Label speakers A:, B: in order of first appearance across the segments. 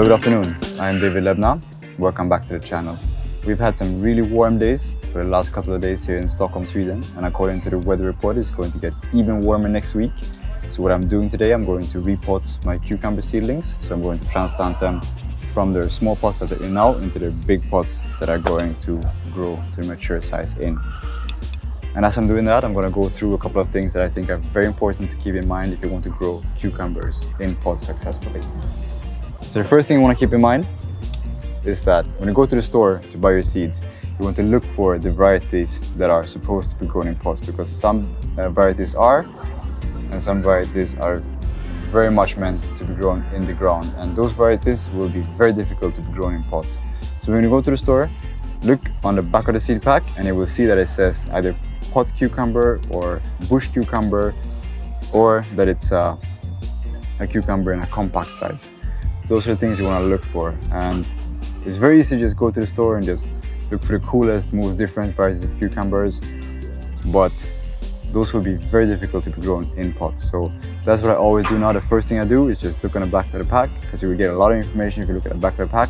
A: Hello, good afternoon. I'm David Lebna. Welcome back to the channel. We've had some really warm days for the last couple of days here in Stockholm, Sweden, and according to the weather report, it's going to get even warmer next week. So what I'm doing today, I'm going to repot my cucumber seedlings. So I'm going to transplant them from their small pots that they're in now into the big pots that are going to grow to the mature size in. And as I'm doing that, I'm going to go through a couple of things that I think are very important to keep in mind if you want to grow cucumbers in pots successfully. So the first thing you want to keep in mind is that when you go to the store to buy your seeds, you want to look for the varieties that are supposed to be grown in pots, because some varieties are, and some varieties are very much meant to be grown in the ground, and those varieties will be very difficult to be grown in pots. So when you go to the store, look on the back of the seed pack and you will see that it says either pot cucumber or bush cucumber, or that it's a cucumber in a compact size. Those are the things you want to look for, and it's very easy to just go to the store and just look for the coolest, most different varieties of cucumbers, but those will be very difficult to be grown in pots. So that's what I always do now. The first thing I do is just look on the back of the pack, because you will get a lot of information if you look at the back of the pack,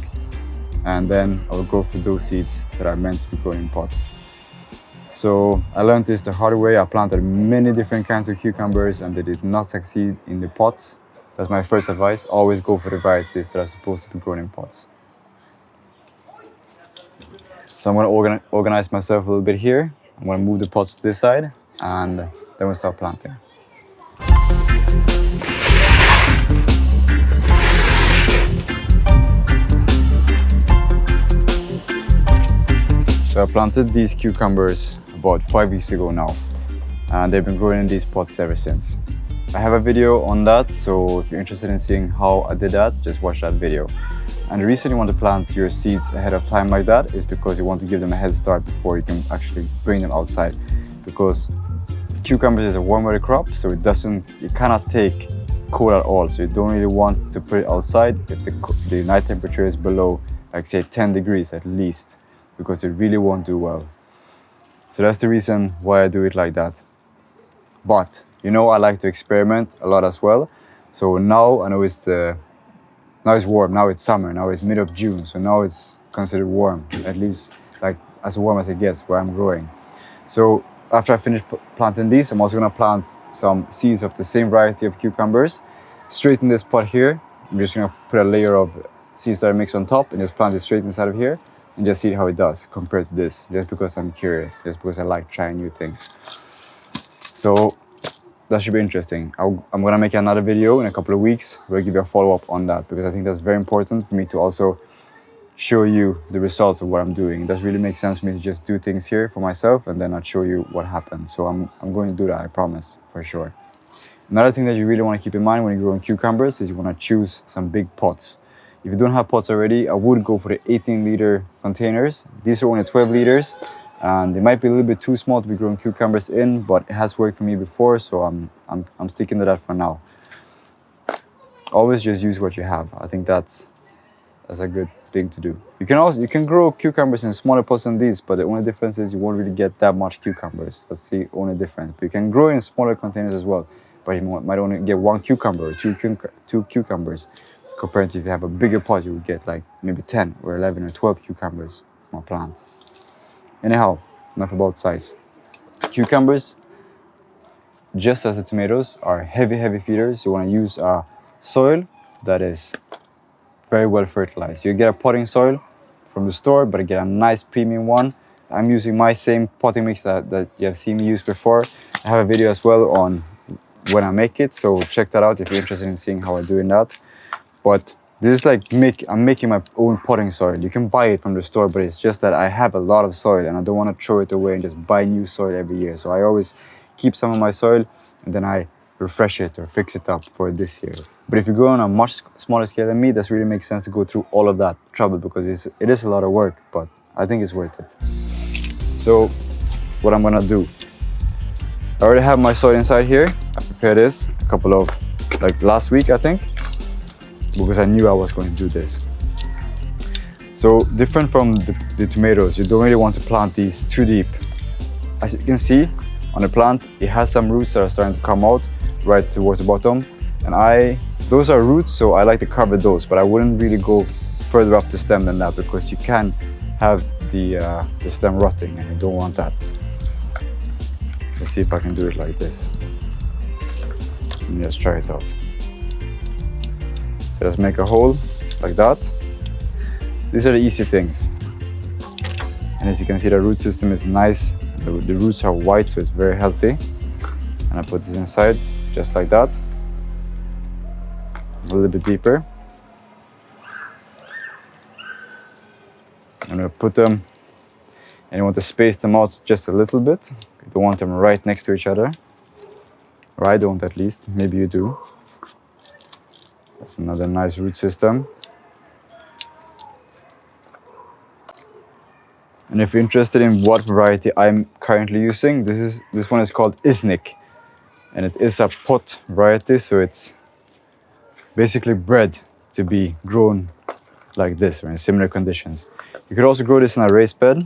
A: and then I will go for those seeds that are meant to be grown in pots. So I learned this the hard way. I planted many different kinds of cucumbers and they did not succeed in the pots. That's my first advice. Always go for the varieties that are supposed to be grown in pots. So I'm going to organize myself a little bit here. I'm going to move the pots to this side, and then we'll start planting. So I planted these cucumbers about 5 weeks ago now, and they've been growing in these pots ever since. I have a video on that, so if you're interested in seeing how I did that, just watch that video. And the reason you want to plant your seeds ahead of time like that is because you want to give them a head start before you can actually bring them outside. Because cucumbers is a warm weather crop, so it cannot take cold at all. So you don't really want to put it outside if the night temperature is below, like say 10 degrees at least, because it really won't do well. So that's the reason why I do it like that. But you know, I like to experiment a lot as well. So now I know now it's warm, now it's summer, now it's mid of June, so now it's considered warm, at least like as warm as it gets where I'm growing. So after I finish planting these, I'm also going to plant some seeds of the same variety of cucumbers straight in this pot here. I'm just going to put a layer of seeds that I mix on top and just plant it straight inside of here and just see how it does compared to this, just because I'm curious, just because I like trying new things. So that should be interesting. I'm going to make another video in a couple of weeks where I give you a follow-up on that, because I think that's very important for me to also show you the results of what I'm doing. It doesn't really make sense for me to just do things here for myself and then not show you what happened. So I'm going to do that, I promise, for sure. Another thing that you really want to keep in mind when you're growing cucumbers is you want to choose some big pots. If you don't have pots already, I would go for the 18-liter containers. These are only 12 liters. And they might be a little bit too small to be growing cucumbers in, but it has worked for me before, so I'm sticking to that for now. Always just use what you have. I think that's a good thing to do. You can grow cucumbers in smaller pots than these, but the only difference is you won't really get that much cucumbers. That's the only difference. But you can grow in smaller containers as well, but you might only get one cucumber or two cucumbers, compared to if you have a bigger pot, you would get like maybe 10 or 11 or 12 cucumbers from a plant. Anyhow, enough about size. Cucumbers, just as the tomatoes, are heavy feeders. You want to use a soil that is very well fertilized. You get a potting soil from the store, but you get a nice premium one. I'm using my same potting mix that you have seen me use before. I have a video as well on when I make it, so check that out if you're interested in seeing how I'm doing that. But this is like I'm making my own potting soil. You can buy it from the store, but it's just that I have a lot of soil and I don't want to throw it away and just buy new soil every year. So I always keep some of my soil and then I refresh it or fix it up for this year. But if you go on a much smaller scale than me, that really makes sense to go through all of that trouble, because it is a lot of work, but I think it's worth it. So what I'm gonna do, I already have my soil inside here. I prepared this a couple of, like last week, I think, because I knew I was going to do this. So different from the tomatoes, you don't really want to plant these too deep. As you can see on the plant, it has some roots that are starting to come out right towards the bottom, and I Those are roots, so I like to cover those, but I wouldn't really go further up the stem than that because you can have the stem rotting and you don't want that. Let's see if I can do it like this. Let me just try it out. So just make a hole like that. These are the easy things. And as you can see, the root system is nice. The roots are white, so it's very healthy. And I put this inside just like that. A little bit deeper. I'm going to put them, and you want to space them out just a little bit. You don't want them right next to each other. Or I don't, at least. Maybe you do. That's another nice root system. And if you're interested in what variety I'm currently using, this one is called Isnik. And it is a pot variety, so it's basically bred to be grown like this or in similar conditions. You could also grow this in a raised bed,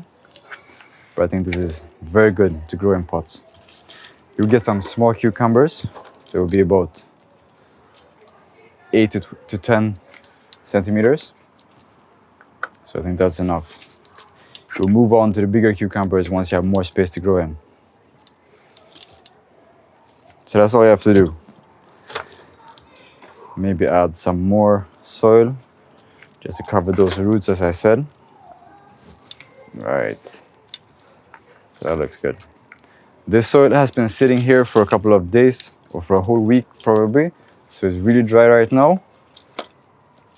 A: but I think this is very good to grow in pots. You'll get some small cucumbers. They will be about 8 to 10 centimeters. So I think that's enough. We'll move on to the bigger cucumbers once you have more space to grow in. So that's all you have to do. Maybe add some more soil just to cover those roots, as I said. Right. So that looks good. This soil has been sitting here for a couple of days or for a whole week probably. So it's really dry right now.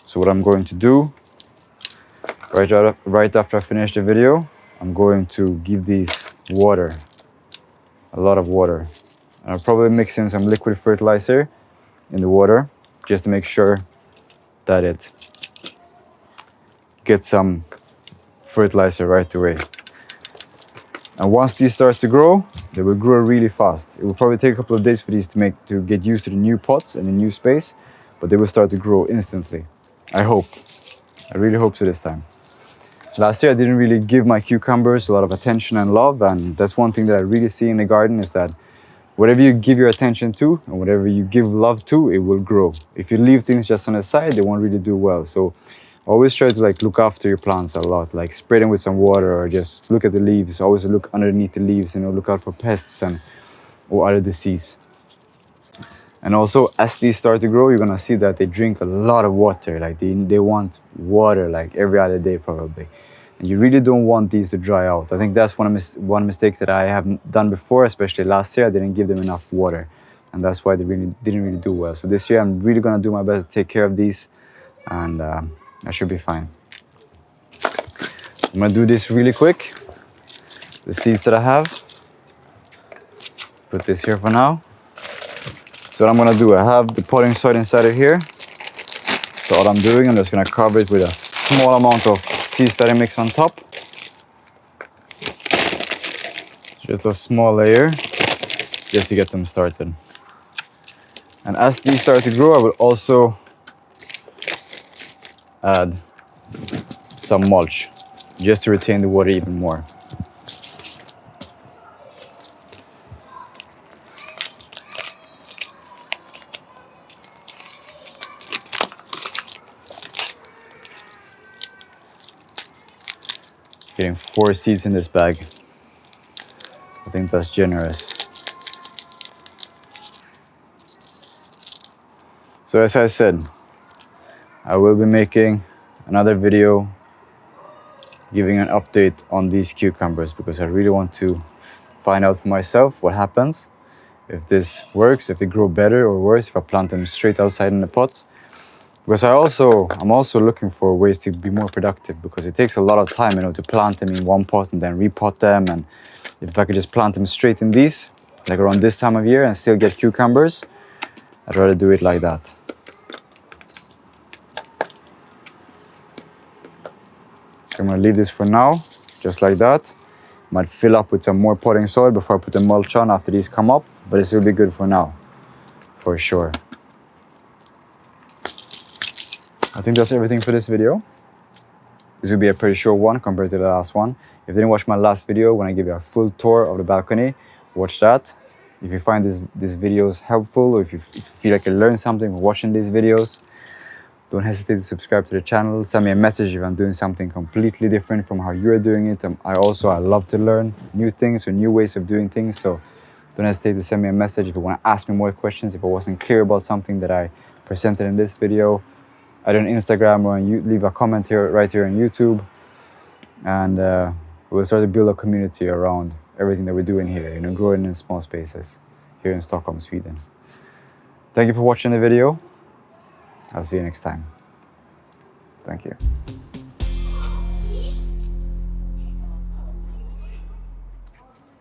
A: So what I'm going to do, right after I finish the video, I'm going to give these water, a lot of water. And I'll probably mix in some liquid fertilizer in the water just to make sure that it gets some fertilizer right away. And once these start to grow, they will grow really fast. It will probably take a couple of days for these to get used to the new pots and the new space, but they will start to grow instantly. I hope. I really hope so this time. Last year I didn't really give my cucumbers a lot of attention and love, and that's one thing that I really see in the garden is that whatever you give your attention to and whatever you give love to, it will grow. If you leave things just on the side, they won't really do well. So always try to look after your plants a lot, like spray them with some water or just look at the leaves. Always look underneath the leaves, look out for pests or other disease. And also, as these start to grow, you're gonna see that they drink a lot of water. Like they want water like every other day probably. And you really don't want these to dry out. I think that's one mistake that I have done before, especially last year. I didn't give them enough water, and that's why they didn't really do well. So this year, I'm really gonna do my best to take care of these, and I should be fine. I'm gonna do this really quick. The seeds that I have. Put this here for now. So what I'm gonna do, I have the potting soil inside of here. So all I'm doing, I'm just gonna cover it with a small amount of seed starting mix on top. Just a small layer, just to get them started. And as these start to grow, I will also add some mulch, just to retain the water even more. Getting 4 seeds in this bag. I think that's generous. So as I said, I will be making another video giving an update on these cucumbers because I really want to find out for myself what happens, if this works, if they grow better or worse, if I plant them straight outside in the pots. Because I'm also looking for ways to be more productive because it takes a lot of time, to plant them in one pot and then repot them. And if I could just plant them straight in these, like around this time of year and still get cucumbers, I'd rather do it like that. So I'm gonna leave this for now, just like that. Might fill up with some more potting soil before I put the mulch on after these come up, but this will be good for now, for sure. I think that's everything for this video. This will be a pretty short one compared to the last one. If you didn't watch my last video when I give you a full tour of the balcony, watch that. If you find these videos helpful, or if you feel like you learned something from watching these videos, don't hesitate to subscribe to the channel. Send me a message if I'm doing something completely different from how you're doing it. I love to learn new things or new ways of doing things. So don't hesitate to send me a message if you want to ask me more questions, if I wasn't clear about something that I presented in this video. Either on Instagram or leave a comment here, right here on YouTube. And we'll start to build a community around everything that we're doing here, growing in small spaces here in Stockholm, Sweden. Thank you for watching the video. I'll see you next time. Thank you.